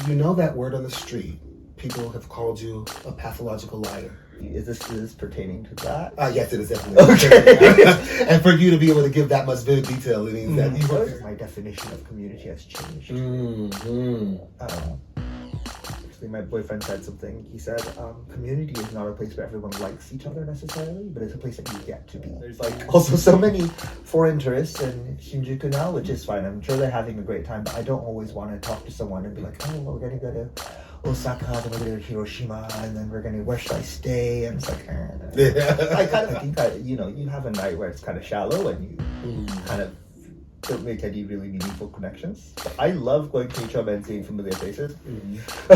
Do you know that word on the street? People have called you a pathological liar. Is this pertaining to that? Yes, it is definitely. Okay. And for you to be able to give that much vivid detail, it means that you were... My definition of community has changed. Actually, my boyfriend said something. He said, community is not a place where everyone likes each other necessarily, but it's a place that you get to be. There's also so many foreign tourists in Shinjuku now, which is fine. I'm sure they're having a great time, but I don't always want to talk to someone and be like, oh, well, we're going to go to Osaka, then we're going to go to Hiroshima, and then we're going to, where should I stay? And it's like, I think you have a night where it's kind of shallow and you kind of don't make any really meaningful connections. But I love going to each other and seeing familiar faces. I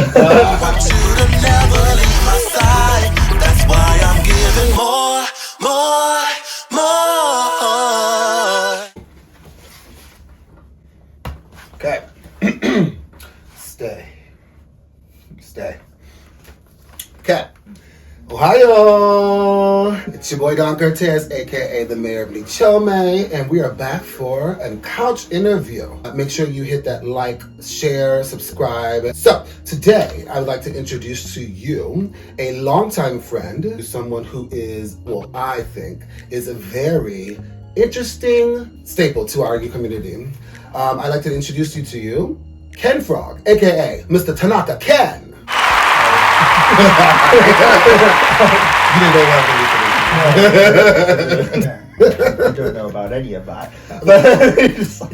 want you to never leave my side. That's why I'm giving more. Okay. Stay. Okay. Ohio! It's your boy Don Cortez, aka the Mayor of Lichome, and we are back for a couch interview. Make sure you hit that like, share, subscribe. So, today I would like to introduce to you a longtime friend, someone who is, well, I think, is a very interesting staple to our community. I'd like to introduce you to Ken Frog, aka Mr. Tanaka Ken. You didn't know I don't know about any of that. But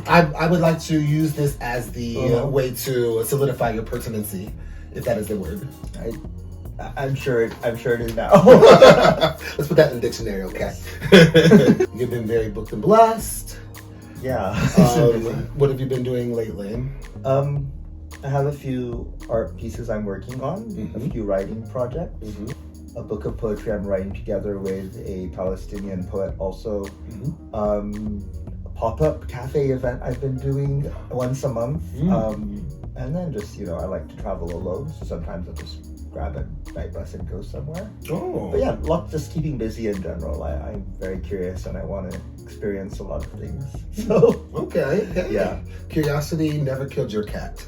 I would like to use this as the way to solidify your pertinency, if that is the word. I'm sure it is now. Let's put that in the dictionary, okay? You've been very booked and blessed. Yeah. What have you been doing lately? I have a few art pieces I'm working on, a few writing projects, a book of poetry I'm writing together with a Palestinian poet also, a pop-up cafe event I've been doing once a month, and then just, I like to travel alone, so sometimes I'll just grab a night bus and go somewhere. Oh. But yeah, just keeping busy in general. I'm very curious and I want to experience a lot of things. So Okay. Yeah. Curiosity never killed your cat.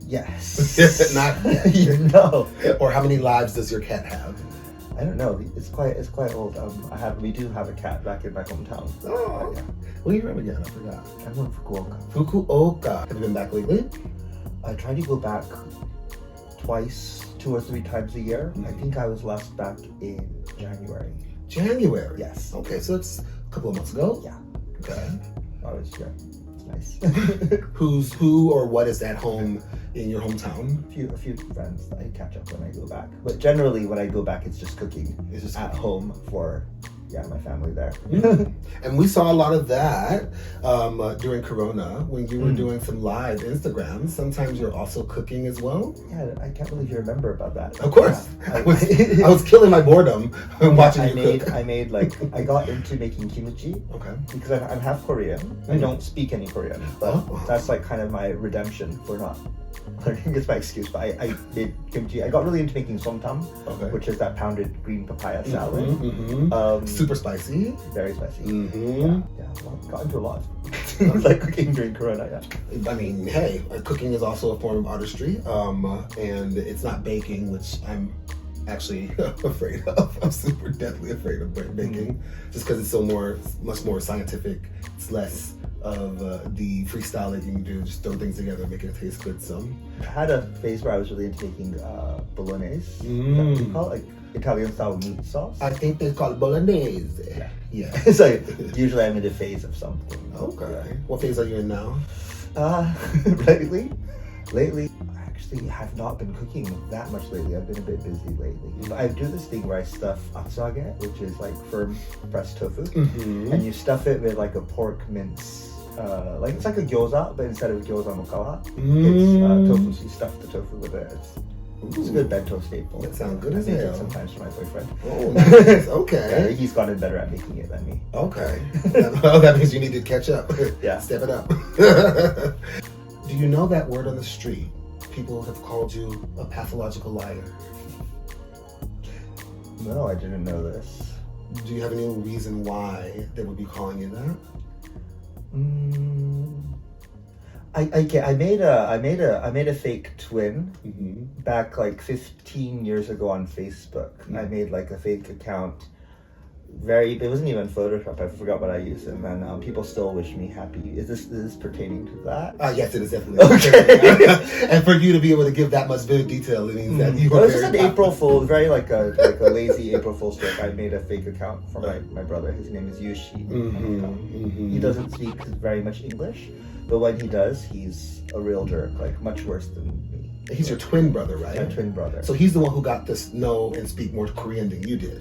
Yes. Not yet. No. Or how many lives does your cat have? I don't know. It's quite old. We do have a cat back in my hometown. Oh. Yeah. What are you from again? I forgot. I'm from Fukuoka. Fukuoka. Have you been back lately? I try to go back twice, 2 or 3 times a year. I think I was last back in January. January? Yes. Okay, so it's a couple of months ago? Yeah. Okay. I was, yeah. Nice. Who or what is at home in your hometown? A few friends that I catch up when I go back. But generally when I go back it's just cooking. It's just at home for my family there. And we saw a lot of that during Corona when you were doing some live Instagrams. Sometimes you're also cooking as well. Yeah, I can't believe you remember about that. Of course. Yeah. I was killing my boردom watching you cook. I got into making kimchi. Okay. Because I'm half Korean. I don't speak any Korean, but that's like kind of my redemption for not learning. It's my excuse, but I did kimchi. I got really into making somtam, which is that pounded green papaya salad. Super spicy. Very spicy. Got into a lot. Like cooking during Corona, yeah. I mean, hey, cooking is also a form of artistry, and it's not baking, which I'm actually afraid of. I'm super deathly afraid of baking, just because it's much more scientific. It's less of the freestyle that you can do, just throw things together and make it taste good. So I had a phase where I was really into making bolognese. Is that what you call it? Like Italian style meat sauce. I think they call it bolognese. Yeah. So usually I'm in a phase of something. Okay. Yeah. What phase are you in now? Lately, I actually have not been cooking that much lately. I've been a bit busy lately. But I do this thing where I stuff atsage, which is like firm pressed tofu, and you stuff it with like a pork mince. It's like a gyoza, but instead of gyoza mokawa, it's tofu. So you stuff the tofu with it. It's a good bento staple. That sounds good as hell. I make hell. it sometimes for my boyfriend. Oh, nice. Okay. Yeah, he's gotten better at making it than me. Okay. That means you need to catch up. Yeah. Step it up. Do you know that word on the street? People have called you a pathological liar. No, I didn't know this. Do you have any reason why they would be calling you that? I made a fake twin back like 15 years ago on Facebook. I made like a fake account. It wasn't even Photoshop. I forgot what I used, and then people still wish me happy. Is this pertaining to that? Yes, it is definitely. Okay. And for you to be able to give that much vivid detail, it means that you were. It was just an April Fool, very like a lazy April Fool's joke. I made a fake account for my brother. His name is Yushi. He doesn't speak very much English, but when he does, he's a real jerk. Like much worse than me. He's your twin brother, right? My twin brother. So he's the one who got to know and speak more Korean than you did.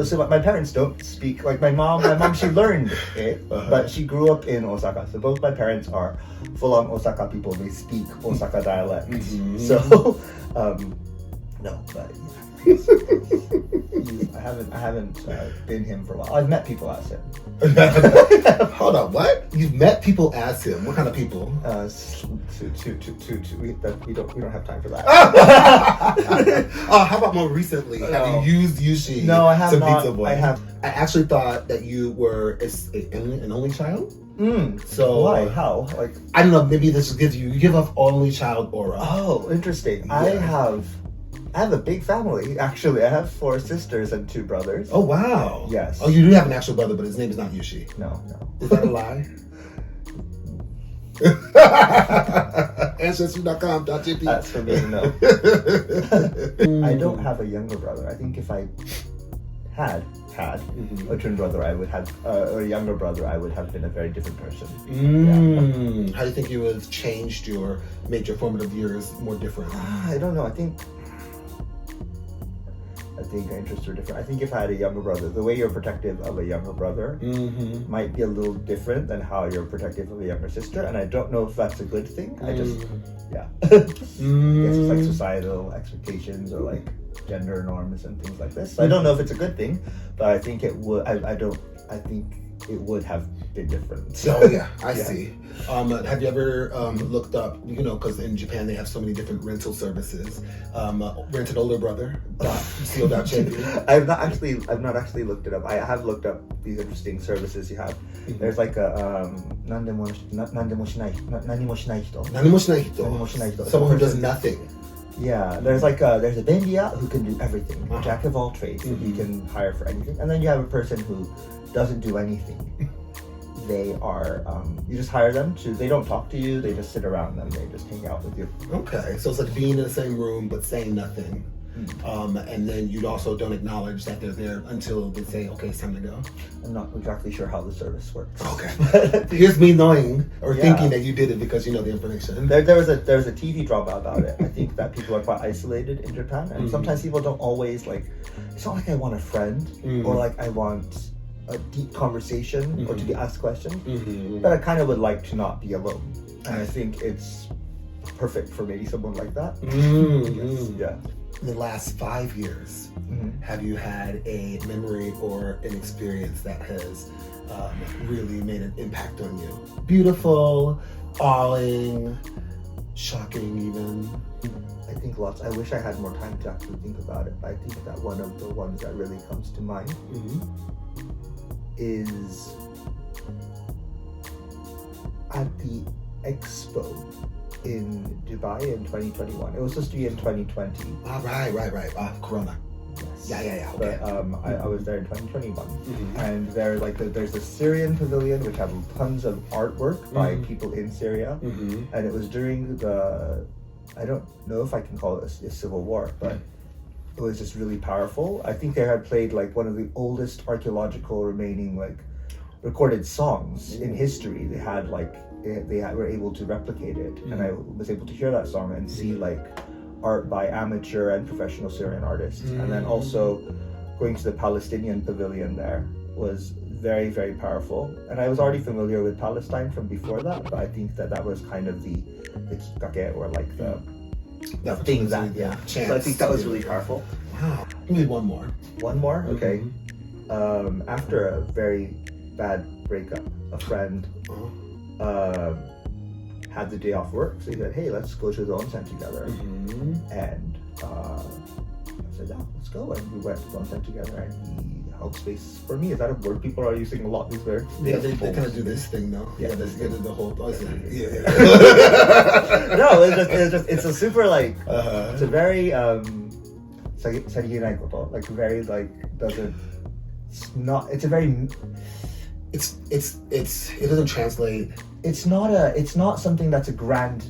So my parents don't speak, like my mom, she learned it, but she grew up in Osaka. So both my parents are full-on Osaka people. They speak Osaka dialect. So, no, but I haven't been him for a while. I've met people as him. Hold on, what? You've met people as him? What kind of people? We don't have time for that. How about more recently? Have you used Yushi? No, I have to not. Pizza Boy? I have. I actually thought that you were an only child. So why? How? Like I don't know. Maybe this gives you give off only child aura. Oh, interesting. Yeah. I have a big family, actually. I have 4 sisters and 2 brothers. Oh, wow. Yes. Oh, you do have an actual brother, but his name is not Yushi. No. Is that a lie? Ancestry.com.jp. That's for me to know. I don't have a younger brother. I think if I had a twin brother, I would have, or a younger brother, I would have been a very different person. How do you think you would have changed made your formative years more different? I don't know. I think our interests are different. I think if I had a younger brother, the way you're protective of a younger brother might be a little different than how you're protective of a younger sister, and I don't know if that's a good thing. I just, it's like societal expectations or like gender norms and things like this. So I don't know if it's a good thing, but I think it would. I think it would have been different. Oh yeah, I see. Have you ever looked up? Because in Japan they have so many different rental services. Rented older brother. .co.jp. I've not actually looked it up. I have looked up these interesting services you have. There's like a nanimo shinai hito. Someone who does nothing. Yeah, there's a bendia who can do everything, jack of all trades. You can hire for anything, and then you have a person who doesn't do anything. They are you just hire them they don't talk to you. They just sit around them. They just hang out with you. Okay, so it's like being in the same room but saying nothing. And then you also don't acknowledge that they're there until they say, okay, it's time to go. I'm not exactly sure how the service works. Okay. Here's me knowing or thinking that you did it because you know the information. There was a TV drama about it. I think that people are quite isolated in Japan, and sometimes people don't always like. It's not like I want a friend or like I want a deep conversation or to be asked questions, but I kind of would like to not be alone, and I think it's perfect for maybe someone like that. Yeah. In the last 5 years, have you had a memory or an experience that has really made an impact on you? Beautiful, awing, shocking even? I think lots. I wish I had more time to actually think about it, but I think that one of the ones that really comes to mind is at the expo in Dubai in 2021. It was supposed to be in 2020. Right. Corona. Yes. Yeah. Okay. But I was there in 2021, and there's a Syrian pavilion which have tons of artwork by people in Syria, and it was during I don't know if I can call it a civil war, but it was just really powerful. I think they had played like one of the oldest archaeological remaining like recorded songs in history. They had were able to replicate it, and I was able to hear that song and see like art by amateur and professional Syrian artists. And then also going to the Palestinian pavilion there was very, very powerful. And I was already familiar with Palestine from before that, but I think that was kind of the kikkake or like the thing that chance. So I think that was really powerful. Wow. We need one more. One more? Okay. After a very bad breakup, a friend had the day off work, so he said, hey, let's go to the onsen together. And I said, yeah, let's go. And we went to the onsen together, and he held space for me. Is that a word people are using a lot these days? Yeah, they kind of do this thing though. Yeah, Yeah, they do the whole. Oh, yeah. No, it's a super like Uh-huh. it's a very like very like doesn't it's not it's a very It doesn't translate. it's not something that's a grand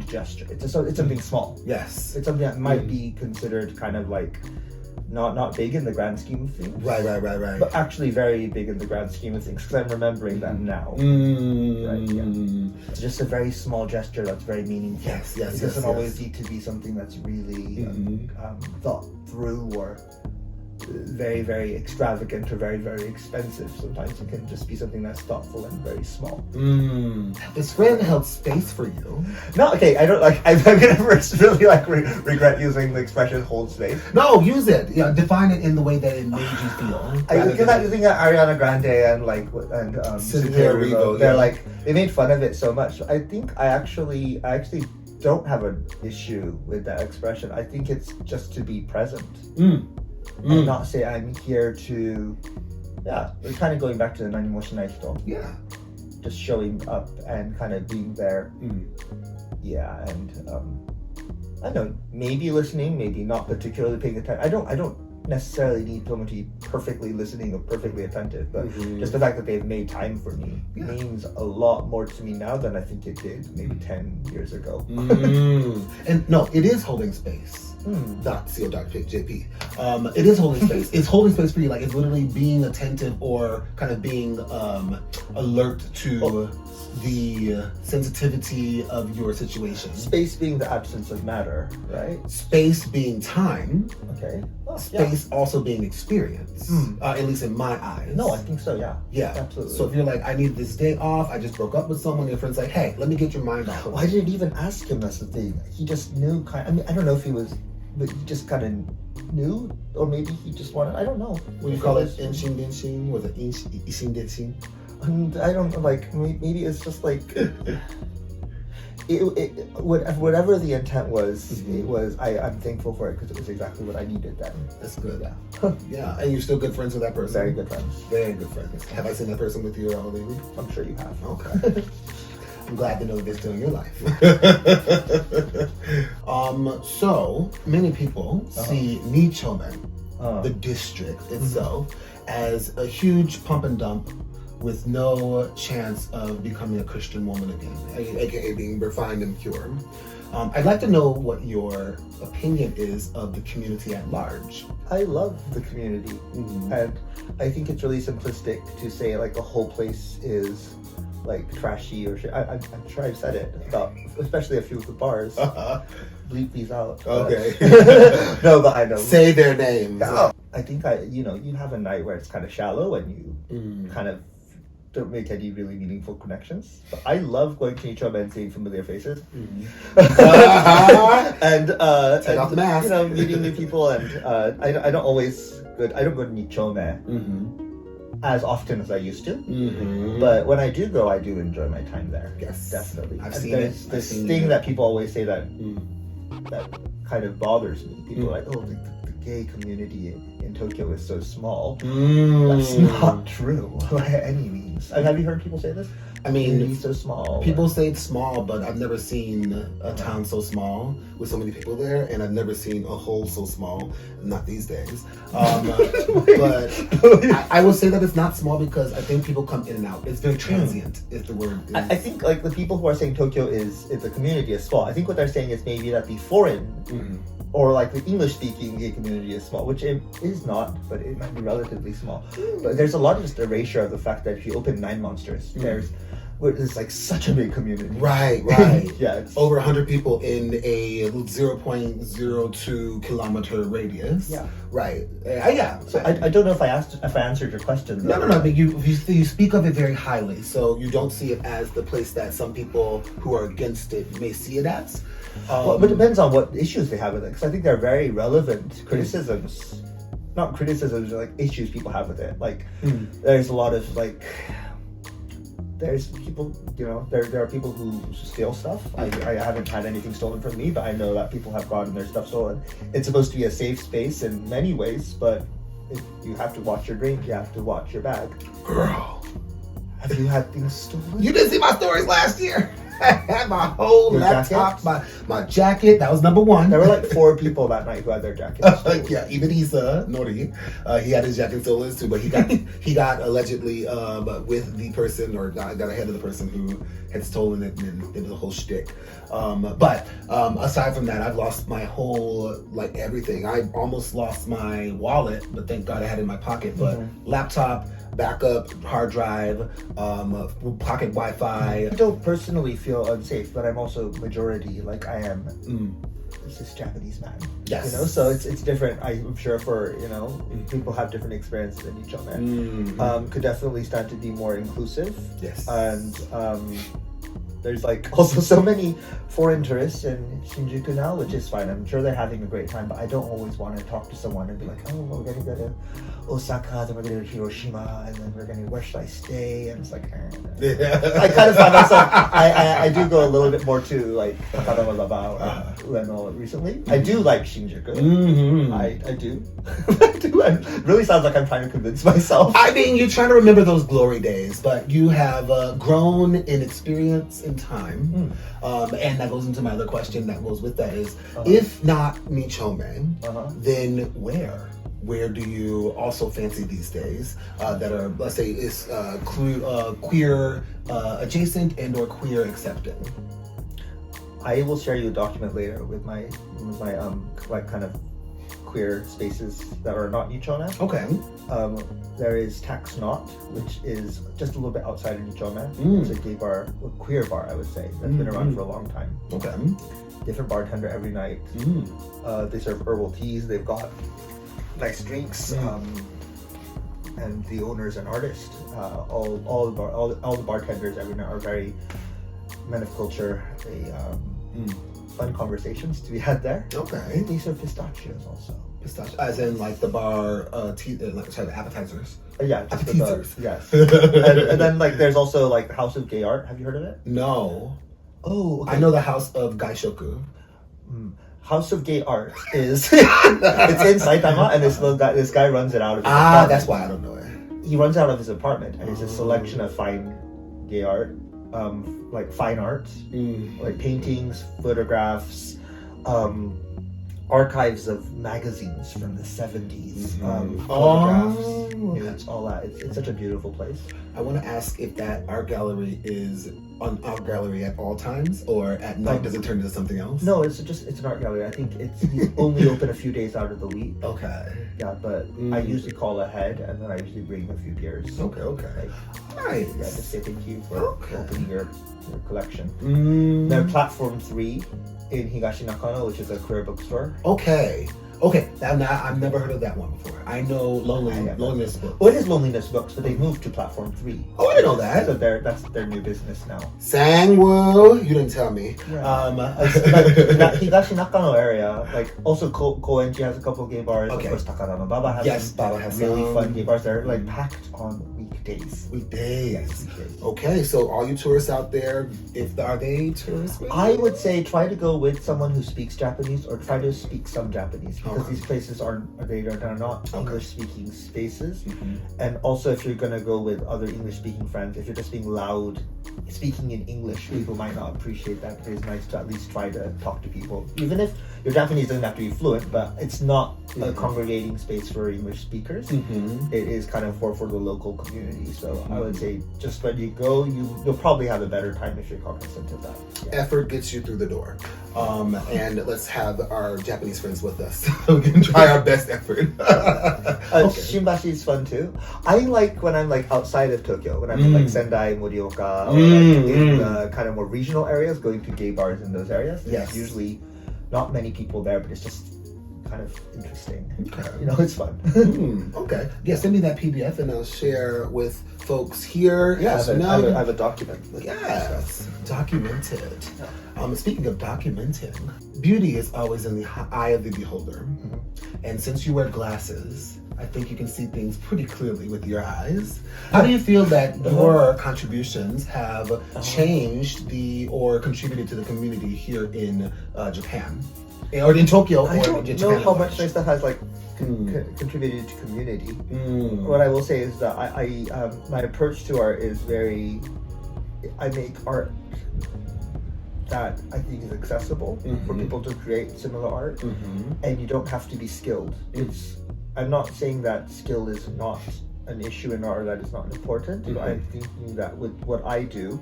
gesture. It's something small. Yes. It's something that might be considered kind of like not big in the grand scheme of things. Right. But actually very big in the grand scheme of things, because I'm remembering that now. Right, yeah. It's just a very small gesture that's very meaningful. Yes, It doesn't always need to be something that's really thought through or very, very extravagant or very, very expensive. Sometimes it can just be something that's thoughtful and very small. This friend held space for you. No, okay, I don't like. I'm gonna first really like regret using the expression "hold space." No, use it. Yeah, define it in the way that it made you feel. I think that Ariana Grande and Cynthia Erivo, they're like they made fun of it so much. I think I actually don't have an issue with that expression. I think it's just to be present. And not say I'm here to, it's kind of going back to the nani mo shinai hito. Yeah. Just showing up and kind of being there. Yeah, and I don't know, maybe listening, maybe not particularly paying attention. I don't necessarily need someone to be perfectly listening or perfectly attentive, but just the fact that they've made time for me means a lot more to me now than I think it did maybe 10 years ago. And no, it is holding space. .co.jp. It is holding space. It's holding space for you. Like, it's literally being attentive or kind of being alert to the sensitivity of your situation. Space being the absence of matter, right? Space being time. Okay. Space also being experience. At least in my eyes. No, I think so, yeah. Yeah. Absolutely. So if you're like, I need this day off, I just broke up with someone, your friend's like, hey, let me get your mind off. Well, I didn't even ask him, that's the thing. He just knew I mean, I don't know if he was, but he just kind of knew, or maybe he just wanted, I don't know. What do you call it? Inshin Dinshin? Was it Ishin Dinshin? And I don't know, like, maybe it's just like, whatever the intent was, I'm thankful for it because it was exactly what I needed then. That's good. Yeah. Yeah, and you're still good friends with that person? Very good friends. Very good friends. Have I seen that person with you all lately? I'm sure you have. Okay. I'm glad to know they're still in your life. So many people see Nichomen, the district itself, as a huge pump and dump with no chance of becoming a Christian woman again, aka being refined and pure. I'd like to know what your opinion is of the community at large. I love the community, and I think it's really simplistic to say like the whole place is like trashy or shit. I'm sure I've said it about, especially a few of the bars. Bleep these out. Okay. No, but I know. Say their names. Oh. I think you have a night where it's kind of shallow and you kind of don't make any really meaningful connections. But I love going to Nichomen and seeing familiar faces. And take off the mask. You know, meeting new people, and I don't go to Nichomen as often as I used to. But when I do go, I do enjoy my time there. Yes, definitely. I've seen There's it. this thing that people always say that kind of bothers me. People are like, oh, the gay community in Tokyo is so small. That's not true by any means. Have you heard people say this? I mean, it's so small. People say it's small, but I've never seen a town so small with so many people there, and I've never seen a hole so small. Not these days. But I will say that it's not small because I think people come in and out. It's very transient, if the word is. I think like the people who are saying Tokyo is the community is small. I think what they're saying is maybe that the foreign or like the English-speaking gay community is small, which it is not, but it might be relatively small. But there's a lot of just erasure of the fact that if you open Nine Monsters, there's like such a big community. Right. Yeah, it's over 100 people in a 0.02 kilometer radius. Yeah. Right. Yeah. So I don't know if I answered your question. No. But you speak of it very highly, so you don't see it as the place that some people who are against it may see it as. Well, but it depends on what issues they have with it, because I think they're very relevant criticisms. Not criticisms, like issues people have with it. Like, there's a lot of like. There's people, there are people who steal stuff. I haven't had anything stolen from me, but I know that people have gotten their stuff stolen. It's supposed to be a safe space in many ways, but you have to watch your drink, you have to watch your bag. Girl, Have you had things stolen? you didn't see my stories last year. I had my whole Your laptop, jacket? my jacket. That was number one. There were like 4 people that night who had their jackets stolen. Yeah, even Nori, he had his jacket stolen too, but he got allegedly with the person, or got ahead of the person who had stolen it, and it was a whole shtick. But aside from that, I've lost my whole, like, everything. I almost lost my wallet, but thank God I had it in my pocket. But laptop, backup hard drive, pocket Wi-Fi. I don't personally feel unsafe, but I'm also majority, like I am. This is Japanese man. Yes. You know, so it's different. I'm sure for, people have different experiences in each other. Could definitely start to be more inclusive. Yes. And there's like also so many foreign tourists in Shinjuku now, which is fine. I'm sure they're having a great time, but I don't always want to talk to someone and be like, oh, well, we're going to go to Osaka, then we're going to go to Hiroshima, and then we're going to, where should I stay? And it's like, I kind of find myself, I do go a little bit more to like Takarawa and Ueno recently. I do like Shinjuku. I do. I do. It really sounds like I'm trying to convince myself. I mean, you're trying to remember those glory days, but you have grown in experience in time. And that goes into my other question that goes with that is, if not Nichome, then where? Where do you also fancy these days that are, let's say, is queer adjacent and or queer accepting? I will share you a document later with my like kind of queer spaces that are not Nichome. Okay. There is Tax Not, which is just a little bit outside of Nichome. It's a gay bar, a queer bar, I would say, that's been around for a long time. Okay. Different bartender every night. They serve herbal teas. They've got nice drinks. And the owner is an artist. All the bartenders every night are very men of culture. They fun conversations to be had there. Okay. They serve pistachios also. Pistachio, as in like the bar, the appetizers. Yeah, just Appetizers. yes. and then like there's also like House of Gay Art. Have you heard of it? No. Oh, okay. I know the House of Gaishoku. House of Gay Art is it's in Saitama, and this guy runs it out of his apartment. That's why I don't know it. He runs out of his apartment, and it's a selection of fine gay art, like fine art, like paintings, photographs, archives of magazines from the 70s, photographs, nudes, all that. It's such a beautiful place. I want to ask if that art gallery is an art gallery at all times, or at night does it turn into something else? No, it's an art gallery. I think he's only open a few days out of the week. Okay. Yeah, but I usually call ahead, and then I usually bring a few beers. Okay. Like, Nice. Yeah, just say thank you for opening your collection. Then Platform 3 in Higashi Nakano, which is a queer bookstore. Okay. Now I've never heard of that one before. I know Loneliness Books. Well, it is Loneliness Books, but they moved to Platform 3. Oh, I didn't know that. So that's their new business now. Sangwoo, you didn't tell me. Yeah. Like Higashi Nakano area, like also Koenji has a couple of gay bars. Okay. Of course, Takarama Baba has Baba has really some. fun gay bars. They're like packed on weekdays. Weekdays. Okay, so all you tourists out there, are they tourists? I would say try to go with someone who speaks Japanese, or try to speak some Japanese, because these places are not English-speaking spaces. And also, if you're gonna go with other English-speaking friends, if you're just being loud, speaking in English, people might not appreciate that. It's nice to at least try to talk to people, even if your Japanese doesn't have to be fluent. But it's not a congregating space for English speakers. It is kind of for the local community. So I would say just when you go, you'll probably have a better time if you're cognizant of that. Yeah. Effort gets you through the door. And let's have our Japanese friends with us. We can try our best effort. Shimbashi is fun too. I like when I'm like outside of Tokyo, when I'm in like Sendai, Morioka, or like in the kind of more regional areas, going to gay bars in those areas. There's usually not many people there, but it's just kind of interesting. Okay. It's fun. Okay. Yeah, send me that PDF and I'll share with folks here. Yes, I have a document. Yes, documented. Speaking of documenting, beauty is always in the eye of the beholder. And since you wear glasses, I think you can see things pretty clearly with your eyes. How do you feel that your contributions have changed or contributed to the community here in Japan? Or in Tokyo, or I don't in know Japan? how much my stuff has like contributed to community. What I will say is that my approach to art is I make art that I think is accessible for people to create similar art, and you don't have to be skilled. I'm not saying that skill is not an issue in art, that is not important, but I'm thinking that with what I do,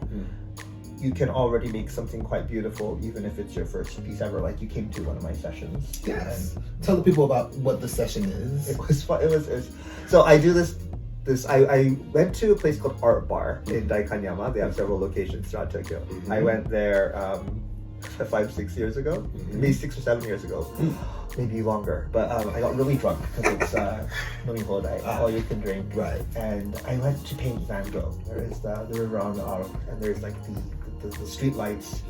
you can already make something quite beautiful, even if it's your first piece ever. Like, you came to one of my sessions. Yes. Tell the people about what the session is. It was fun. So I do this. I went to a place called Art Bar in Daikanyama. They have several locations throughout Tokyo. I went there 5-6 years ago, maybe 6 or 7 years ago, maybe longer. But I got really drunk because it's Nomihodai, all you can drink. Right. And I went to paint Van Gogh. There is the river on the Arc, and there's like the street lights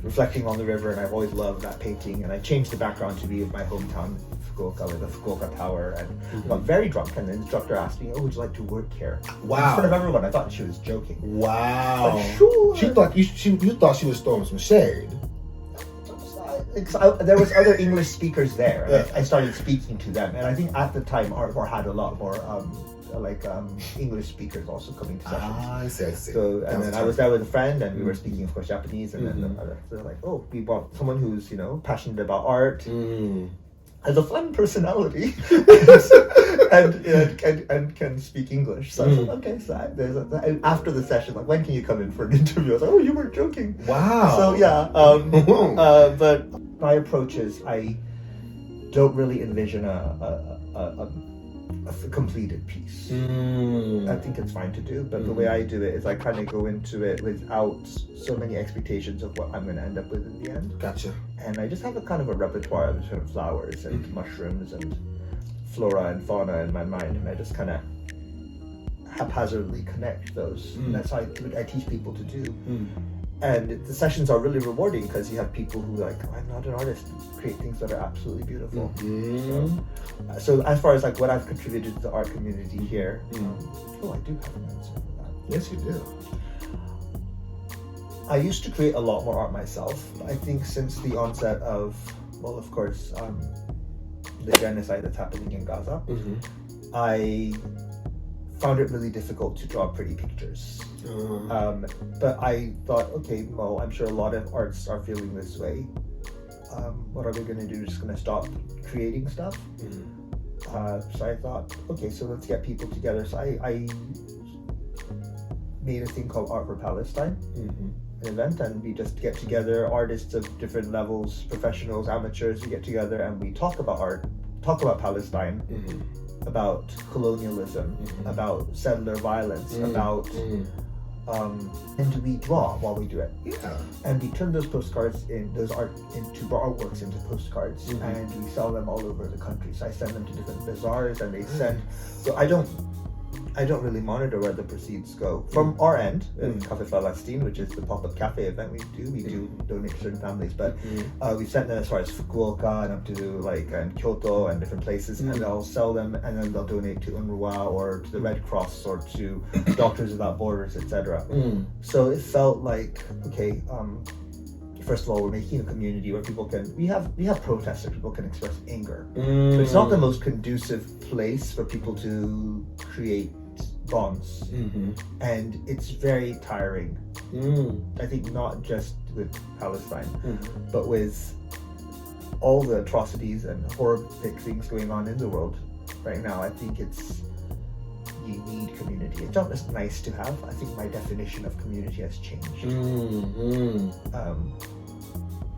reflecting on the river, and I've always loved that painting. And I changed the background to be of my hometown, Fukuoka, with the Fukuoka Tower, and got very drunk. And the instructor asked me, "Oh, would you like to work here?" Wow! In front of everyone. I thought she was joking. Wow! Like, sure. She thought you thought she was throwing some shade. There was other English speakers there. And I started speaking to them, and I think at the time Art Bar had a lot more English speakers also coming to sessions. I see. So, and then I was there with a friend, and we were speaking, of course, Japanese. And then they're like, "Oh, we want someone who's passionate about art, has a fun personality, and can speak English." So I was like, "Okay." So after the session, like, "When can you come in for an interview?" I was like, "Oh, you were joking." Wow. So yeah, but my approach is I don't really envision a completed piece. I think it's fine to do, but the way I do it is I kind of go into it without so many expectations of what I'm going to end up with in the end. Gotcha. And I just have a kind of a repertoire of sort of flowers and mushrooms and flora and fauna in my mind, and I just kind of haphazardly connect those. And that's how I teach people to do. And the sessions are really rewarding because you have people who like, "I'm not an artist," create things that are absolutely beautiful. So as far as like what I've contributed to the art community here, I do have an answer for that. Yes, you do. I used to create a lot more art myself. I think since the onset of, well, of course, the genocide that's happening in Gaza, I found it really difficult to draw pretty pictures. But I thought, okay, well, I'm sure a lot of artists are feeling this way. What are they going to do? Just going to stop creating stuff? So I thought, okay, so let's get people together. So I made a thing called Art for Palestine, an event, and we just get together, artists of different levels, professionals, amateurs, we get together and we talk about art, talk about Palestine, about colonialism, about settler violence, about and we draw while we do it. Yeah. And we turn those postcards into artworks into postcards, and we sell them all over the country. So I send them to different bazaars, and they send. So I don't really monitor where the proceeds go. From our end, in Cafe Palestine, which is the pop-up cafe event we do donate to certain families, but we sent them as far as Fukuoka and up to and Kyoto and different places, and they'll sell them, and then they'll donate to UNRWA or to the Red Cross or to Doctors Without Borders, etc. So it felt like, okay, first of all, we're making a community where people can, we have protests where people can express anger. But it's not the most conducive place for people to create bonds, and it's very tiring. I think not just with Palestine, but with all the atrocities and horrific things going on in the world right now. I think you need community. It's not just nice to have. I think my definition of community has changed.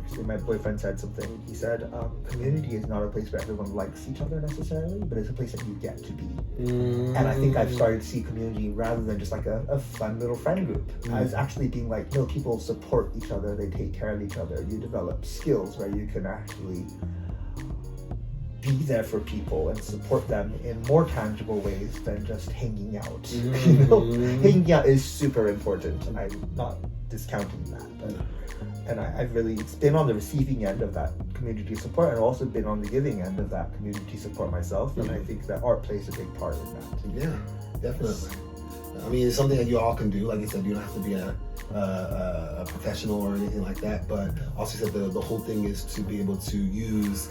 Actually, my boyfriend said something. He said, community is not a place where everyone likes each other necessarily, but it's a place that you get to be. And I think I've started to see community rather than just like a fun little friend group as actually being like, no, people support each other, they take care of each other, you develop skills where you can actually be there for people and support them in more tangible ways than just hanging out. Hanging out is super important. I'm not discounting that, And I've really, it's been on the receiving end of that community support, and also been on the giving end of that community support myself. And I think that art plays a big part in that. Yeah, definitely. I mean, it's something that you all can do. Like you said, you don't have to be a professional or anything like that. But also said the whole thing is to be able to use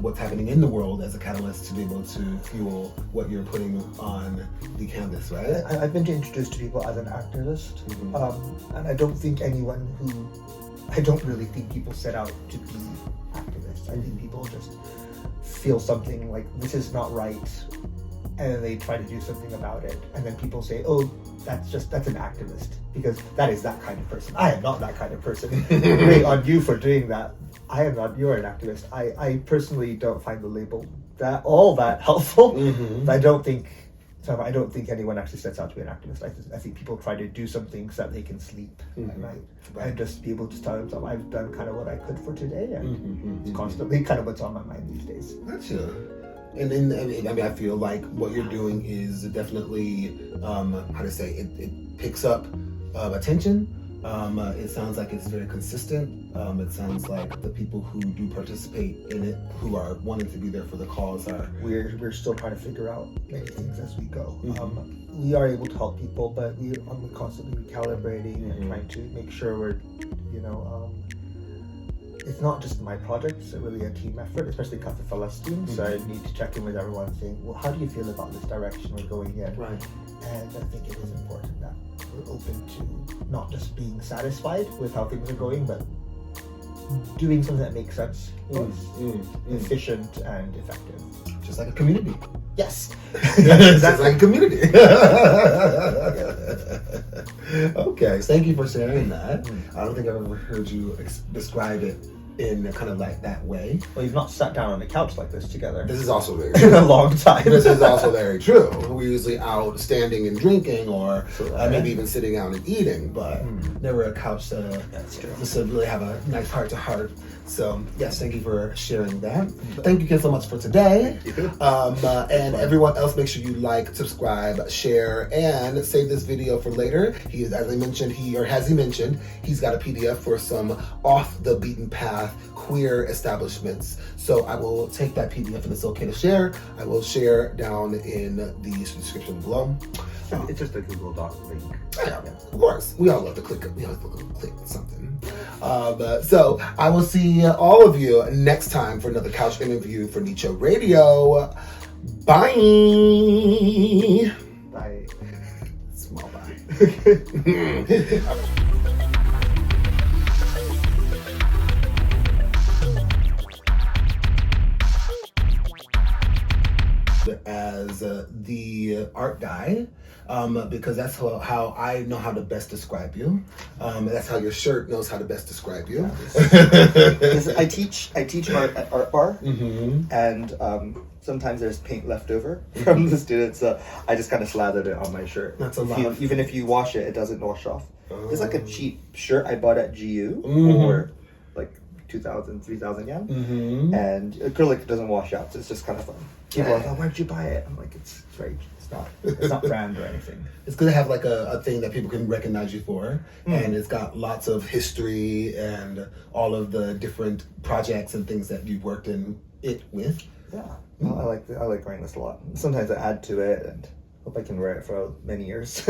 what's happening in the world as a catalyst to be able to fuel what you're putting on the canvas, right? I've been introduced to people as an activist, and I don't really think people set out to be activists. I think people just feel something like this is not right, and then they try to do something about it, and then people say, oh, that's an activist, because that is that kind of person. I am not that kind of person. Great on you for doing that. I am not, you're an activist. I personally don't find the label all that helpful. I don't think anyone actually sets out to be an activist. I think people try to do something so that they can sleep at night and just be able to tell themselves, I've done kind of what I could for today, and it's constantly kind of what's on my mind these days. Gotcha. And then, I mean, I feel like what you're doing is definitely, it picks up attention. It sounds like it's very consistent. It sounds like the people who do participate in it, who are wanting to be there for the cause, are... We're still trying to figure out many things as we go. We are able to help people, but we're constantly recalibrating and trying to make sure we're, it's not just my project, it's really a team effort, especially Cafe Palestine. So I need to check in with everyone saying, well, how do you feel about this direction we're going in? Right. And I think it is important that we're open to not just being satisfied with how things are going, but doing something that makes sense, efficient and effective. Just like a community. Yes. That's like a community. Okay, thank you for sharing that. I don't think I've ever heard you describe it in kind of like that way. Well, you've not sat down on the couch like this together. This is also very in true. a long time. This is also very true. We're usually out standing and drinking, or Right. maybe even sitting down and eating, but never a couch That's true. just to really have a nice heart to heart. So yes, thank you for sharing that. Thank you guys so much for today. And everyone else, make sure you like, subscribe, share, and save this video for later. He is, as I mentioned, he's got a PDF for some off the beaten path queer establishments. So I will take that PDF, and it's okay to share. I will share down in the description below. It's just a Google Doc link. Yeah, of course. We all love to click. We always love to click something. So I will see all of you next time for another couch interview for Nicho Radio. Bye. Bye. Small bye. As the art guy, because that's how I know how to best describe you. That's how your shirt knows how to best describe you. I teach art at Art Bar, and sometimes there's paint left over from the students, so I just kind of slathered it on my shirt. That's a lot. Even if you wash it, it doesn't wash off. It's like a cheap shirt I bought at GU for like 2,000, 3,000 yen, and acrylic doesn't wash out, so it's just kind of fun. People are like, oh, where'd you buy it? I'm like, it's not brand or anything. It's good to have like a thing that people can recognize you for, and it's got lots of history and all of the different projects and things that you've worked in it with. Yeah, I like wearing this a lot. Sometimes I add to it, and hope I can wear it for many years.